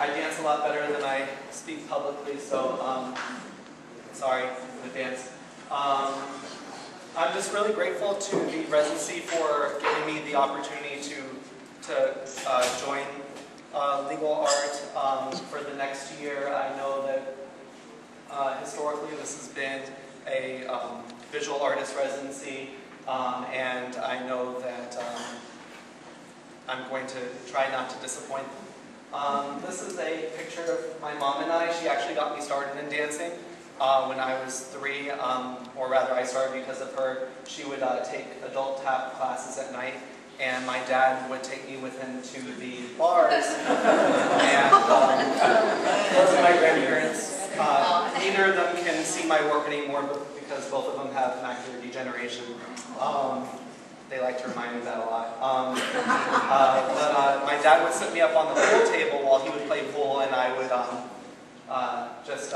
I dance a lot better than I speak publicly, so sorry in advance. I'm just really grateful to the residency for giving me the opportunity to join LegalArt for the next year. I know that historically this has been a visual artist residency, and I know that I'm going to try not to disappoint them. This is a picture of my mom and I. She actually got me started in dancing when I was 3, or rather I started because of her. She would take adult tap classes at night, and my dad would take me with him to the bars. And those are my grandparents. Neither of them can see my work anymore because both of them have macular degeneration. They like to remind me of that a lot. But my dad would sit me up on the pool table while he would play pool, and I would just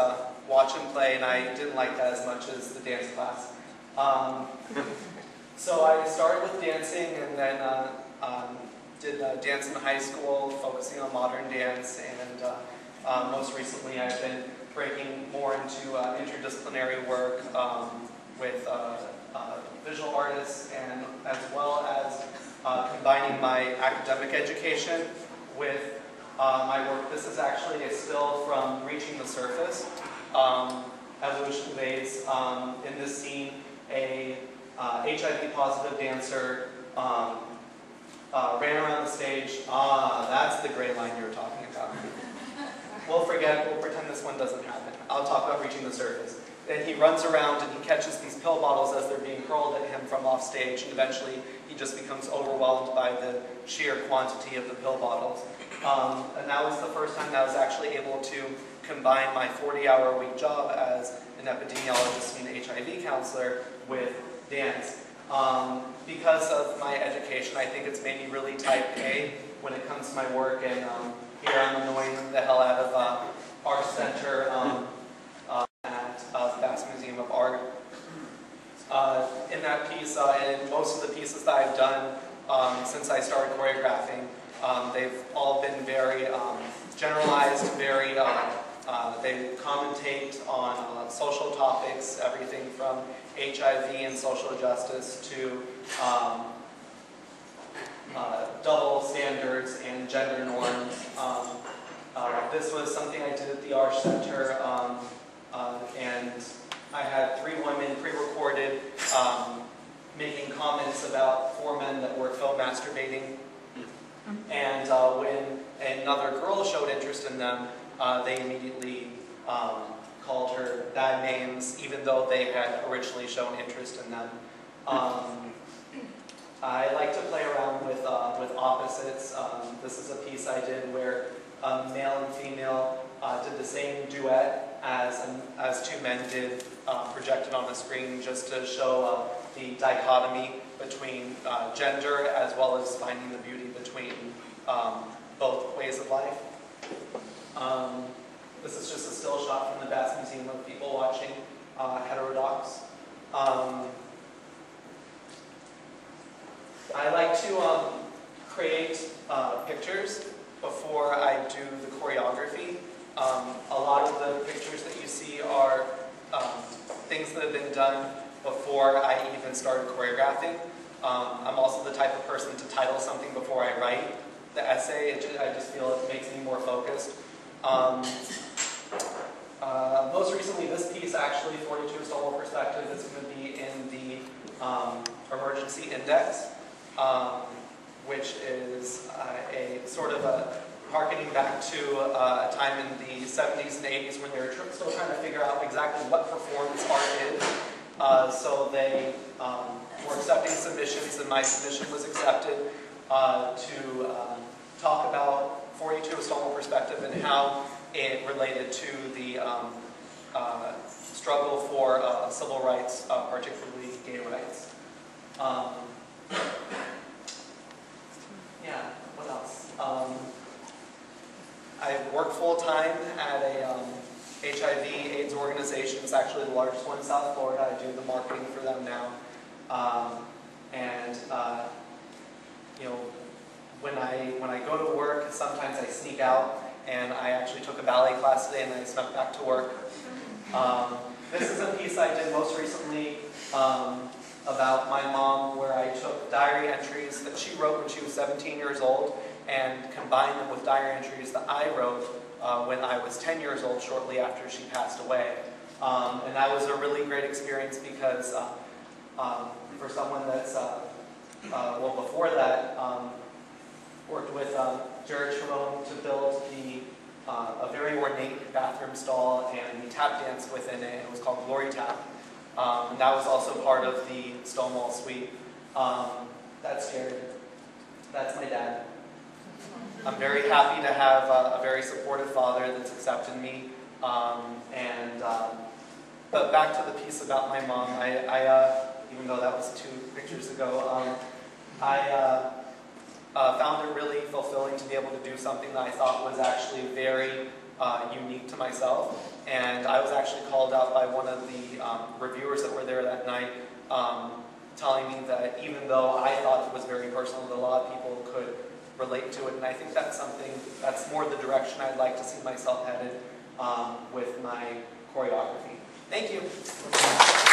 watch him play, and I didn't like that as much as the dance class. So I started with dancing, and then did dance in high school, focusing on modern dance, and most recently I've been breaking more into interdisciplinary work with visual artists, and as well as combining my academic education with my work. This is actually a still from Reaching the Surface, Evolution Waves. In this scene, a HIV positive dancer ran around the stage. That's the gray line you were talking about. We'll forget it. We'll pretend this one doesn't happen. I'll talk about Reaching the Surface. Then he runs around and he catches these pill bottles as they're being hurled at him from off stage, and eventually he just becomes overwhelmed by the sheer quantity of the pill bottles. And that was the first time that I was actually able to combine my 40-hour-a-week job as an epidemiologist and an HIV counselor with dance. Because of my education, I think it's made me really type A when it comes to my work, and here I'm annoying the hell out of Art Center at the Bass Museum of Art. In that piece, and most of the pieces that I've done since I started choreographing, they've all been very generalized, very, they commentate on social topics, everything from HIV and social justice to double standards and gender norms. This was something I did at the Art Center, and I had 3 women pre-recorded making comments about 4 men that were film masturbating. And when another girl showed interest in them, they immediately called her bad names, even though they had originally shown interest in them. I like to play around with opposites. This is a piece I did where male and female did the same duet as 2 men did, projected on the screen, just to show the dichotomy between gender as well as finding the beauty between both ways of life. This is just a still shot from the Bass Museum of people watching heterodox. I like to create pictures before I do the choreography. A lot of the pictures that you see are things that have been done before I even started choreographing. I'm also the type of person to title something before I write the essay. I just feel it makes me more focused. Most recently, this piece, actually, 42 Solo Perspective, is going to be in the Emergency Index, which is a sort of a harkening back to a time in the 70s and 80s when they were still trying to figure out exactly what performance art is. So they were accepting submissions, and my submission was accepted to talk about 42 A Stonewall Perspective and how it related to the struggle for civil rights, particularly gay rights. Yeah, what else? I work full-time at a HIV/AIDS organization. It's actually the largest one in South Florida. I do the marketing for them now. You know, when I go to work, sometimes I sneak out and I actually took a ballet class today and I snuck back to work. This is a piece I did most recently about my mom, where I took diary entries that she wrote when she was 17 years old and combined them with diary entries that I wrote when I was 10 years old, shortly after she passed away. And that was a really great experience because for someone that's, well, before that, worked with Jared Sharon to build a very ornate bathroom stall, and we tap danced within it. It was called Glory Tap. And that was also part of the Stonewall Suite. That's Jared. That's my dad. I'm very happy to have a very supportive father that's accepted me. But back to the piece about my mom, even though that was 2 pictures ago, I found it really fulfilling to be able to do something that I thought was actually very unique to myself. And I was actually called out by one of the reviewers that were there that night, telling me that even though I thought it was very personal, that a lot of people could relate to it. And I think that's something, that's more the direction I'd like to see myself headed with my choreography. Thank you.